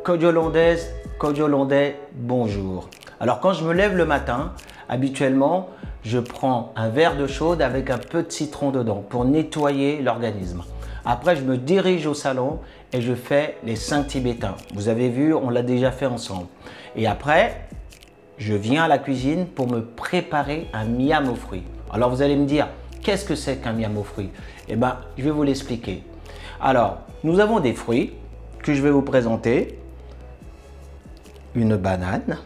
Cogiolandais, bonjour. Alors quand je me lève le matin, habituellement, je prends un verre d'eau chaude avec un peu de citron dedans pour nettoyer l'organisme. Après, je me dirige au salon et je fais les 5 tibétains. Vous avez vu, on l'a déjà fait ensemble. Et après, je viens à la cuisine pour me préparer un miam aux fruits. Alors vous allez me dire, qu'est-ce que c'est qu'un miam aux fruits? Eh bien, je vais vous l'expliquer. Alors, nous avons des fruits que je vais vous présenter. Une banane.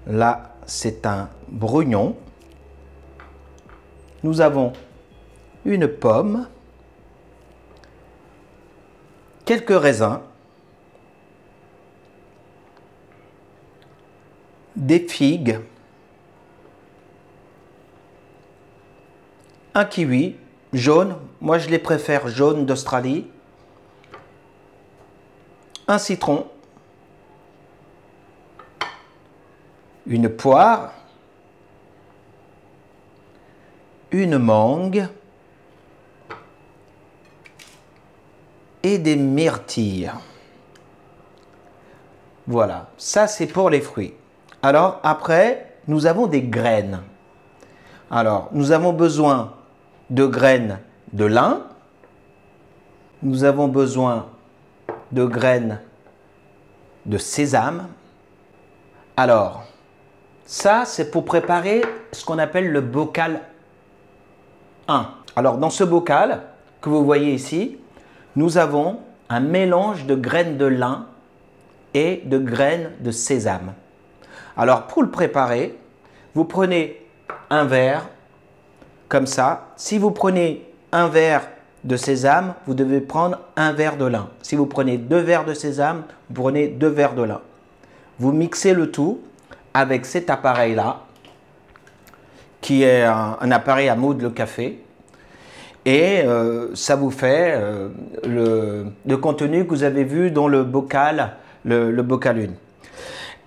Là, c'est un brugnon. Nous avons une pomme, quelques raisins, des figues, un kiwi jaune, moi je les préfère jaune d'Australie, un citron, une poire, une mangue et des myrtilles. Voilà, ça c'est pour les fruits. Alors après, nous avons des graines. Alors, nous avons besoin de graines de lin. Nous avons besoin de graines de sésame. Alors, ça c'est pour préparer ce qu'on appelle le bocal 1. Alors, dans ce bocal que vous voyez ici, nous avons un mélange de graines de lin et de graines de sésame. Alors, pour le préparer, vous prenez un verre, comme ça. Si vous prenez un verre de sésame, vous devez prendre un verre de lin. Si vous prenez 2 verres de sésame, vous prenez 2 verres de lin. Vous mixez le tout avec cet appareil-là, qui est un appareil à moudre le café. Et ça vous fait le contenu que vous avez vu dans le bocal, le bocal 1.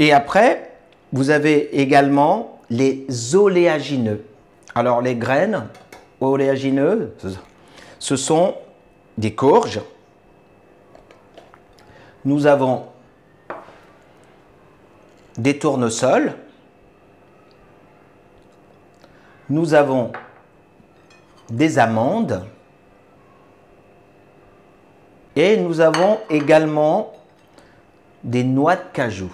Et après, vous avez également les oléagineux. Alors les graines oléagineuses, ce sont des courges. Nous avons des tournesols. Nous avons des amandes. Et nous avons également des noix de cajou.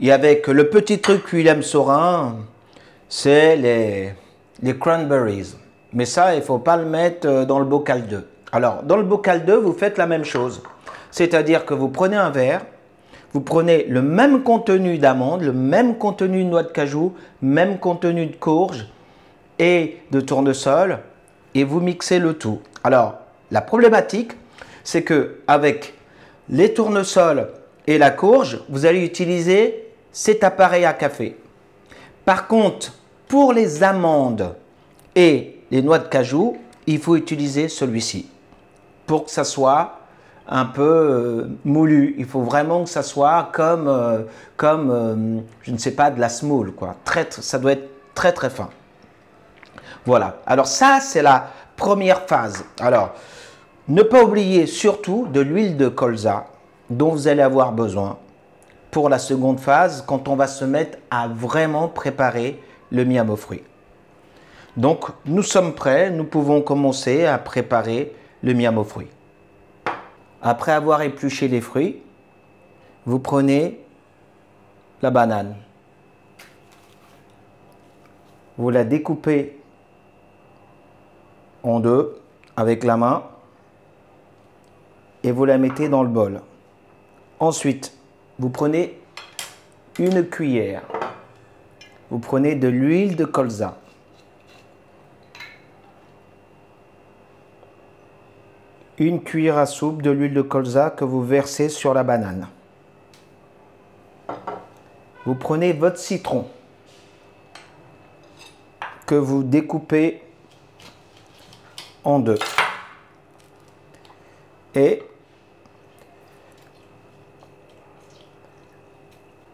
Et avec le petit truc William Saurin, c'est les cranberries. Mais ça, il ne faut pas le mettre dans le bocal 2. Alors, dans le bocal 2, vous faites la même chose. C'est-à-dire que vous prenez un verre, vous prenez le même contenu d'amandes, le même contenu de noix de cajou, même contenu de courge et de tournesol, et vous mixez le tout. Alors, la problématique, c'est qu'avec les tournesols et la courge, vous allez utiliser cet appareil à café. Par contre, pour les amandes et les noix de cajou, il faut utiliser celui-ci pour que ça soit un peu moulu. Il faut vraiment que ça soit comme je ne sais pas, de la semoule, quoi. Ça doit être très très fin. Voilà. Alors ça, c'est la première phase. Alors, ne pas oublier surtout de l'huile de colza dont vous allez avoir besoin pour la seconde phase, quand on va se mettre à vraiment préparer le miam aux fruits. Donc, nous sommes prêts, nous pouvons commencer à préparer le miam aux fruits. Après avoir épluché les fruits, vous prenez la banane. Vous la découpez en deux avec la main et vous la mettez dans le bol. Ensuite, vous prenez une cuillère. Vous prenez de l'huile de colza. Une cuillère à soupe de l'huile de colza que vous versez sur la banane. Vous prenez votre citron que vous découpez en deux. Et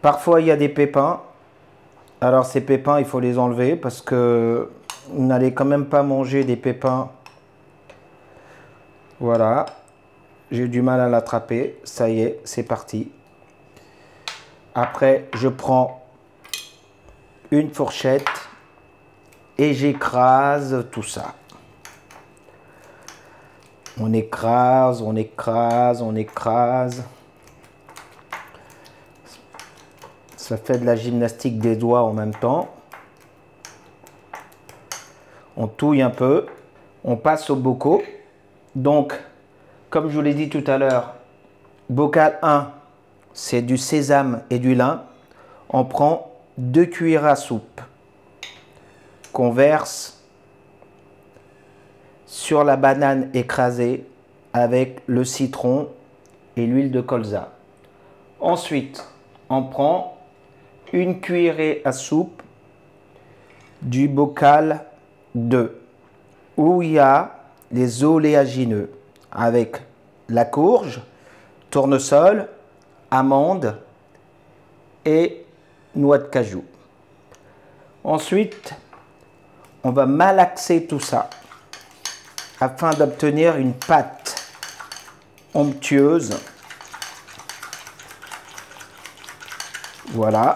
parfois il y a des pépins. Alors ces pépins, il faut les enlever parce que vous n'allez quand même pas manger des pépins Voilà. J'ai du mal à l'attraper. Ça y est, c'est parti. Après, je prends une fourchette et j'écrase tout ça. On écrase, on écrase, on écrase. Ça fait de la gymnastique des doigts en même temps. On touille un peu. On passe au bocaux. Donc, comme je vous l'ai dit tout à l'heure, bocal 1, c'est du sésame et du lin. On prend 2 cuillères à soupe qu'on verse sur la banane écrasée avec le citron et l'huile de colza. Ensuite, on prend 1 cuillerée à soupe du bocal 2 où il y a les oléagineux avec la courge, tournesol, amande et noix de cajou. Ensuite, on va malaxer tout ça afin d'obtenir une pâte onctueuse. Voilà.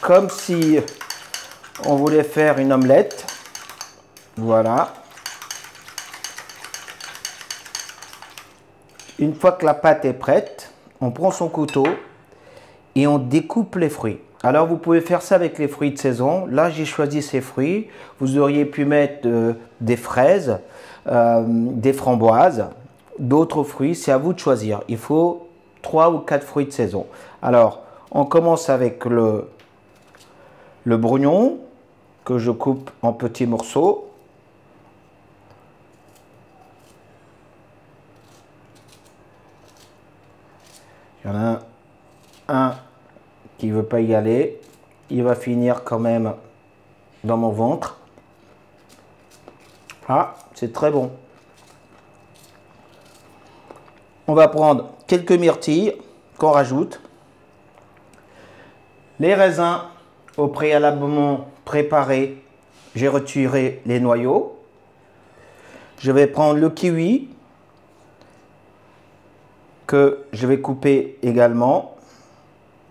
Comme si on voulait faire une omelette. Voilà. Une fois que la pâte est prête, on prend son couteau et on découpe les fruits. Alors vous pouvez faire ça avec les fruits de saison. Là j'ai choisi ces fruits. Vous auriez pu mettre des fraises, des framboises, d'autres fruits. C'est à vous de choisir. Il faut 3 ou 4 fruits de saison. Alors on commence avec le brognon que je coupe en petits morceaux. Il y en a un qui ne veut pas y aller. Il va finir quand même dans mon ventre. Ah, c'est très bon. On va prendre quelques myrtilles qu'on rajoute. Les raisins au préalablement préparés, j'ai retiré les noyaux. Je vais prendre le kiwi que je vais couper également.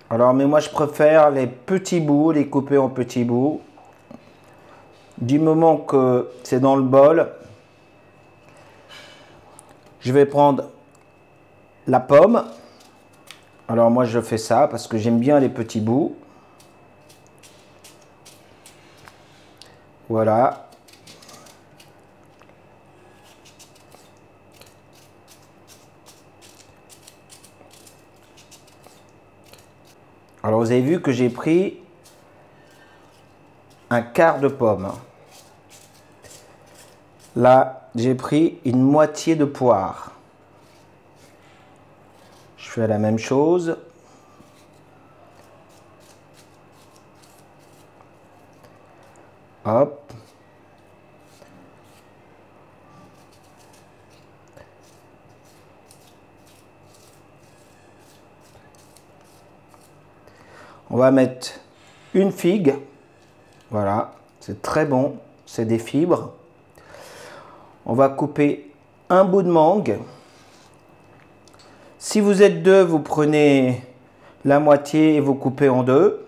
Alors, mais moi je préfère les petits bouts, les couper en petits bouts. Du moment que c'est dans le bol, je vais prendre la pomme. Alors moi je fais ça parce que j'aime bien les petits bouts. Voilà. Alors vous avez vu que j'ai pris un quart de pomme. Là, j'ai pris une moitié de poire. Je fais la même chose. Hop. On va mettre une figue. Voilà, c'est très bon. C'est des fibres. On va couper un bout de mangue. Si vous êtes deux, vous prenez la moitié et vous coupez en deux.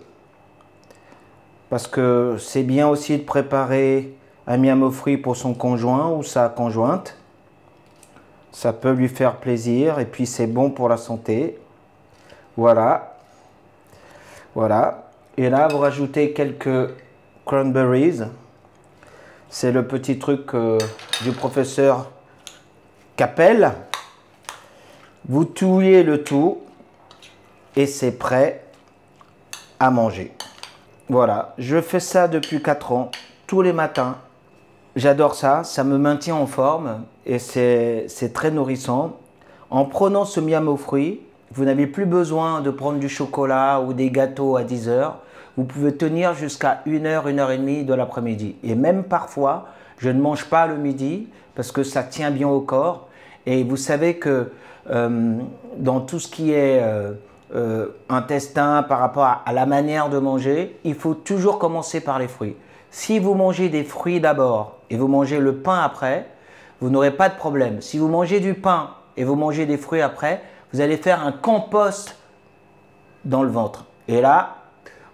Parce que c'est bien aussi de préparer un miam aux fruits pour son conjoint ou sa conjointe. Ça peut lui faire plaisir et puis c'est bon pour la santé. Voilà. Voilà. Et là, vous rajoutez quelques cranberries. C'est le petit truc du professeur Capel. Vous touillez le tout et c'est prêt à manger. Voilà, je fais ça depuis 4 ans, tous les matins. J'adore ça, ça me maintient en forme et c'est très nourrissant. En prenant ce miam aux fruits, vous n'avez plus besoin de prendre du chocolat ou des gâteaux à 10 heures. Vous pouvez tenir jusqu'à 1 heure, 1 heure et demie de l'après-midi. Et même parfois, je ne mange pas le midi parce que ça tient bien au corps. Et vous savez que dans tout ce qui est intestin par rapport à la manière de manger, il faut toujours commencer par les fruits. Si vous mangez des fruits d'abord et vous mangez le pain après, vous n'aurez pas de problème. Si vous mangez du pain et vous mangez des fruits après, vous allez faire un compost dans le ventre. Et là,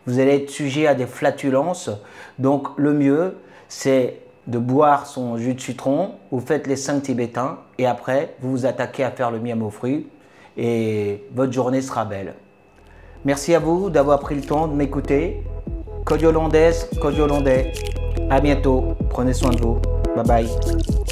vous allez être sujet à des flatulences. Donc, le mieux, c'est de boire son jus de citron. Vous faites les 5 tibétains et après, vous vous attaquez à faire le miam aux fruits et votre journée sera belle. Merci à vous d'avoir pris le temps de m'écouter. Code hollandaise, code hollandais. À bientôt. Prenez soin de vous. Bye bye.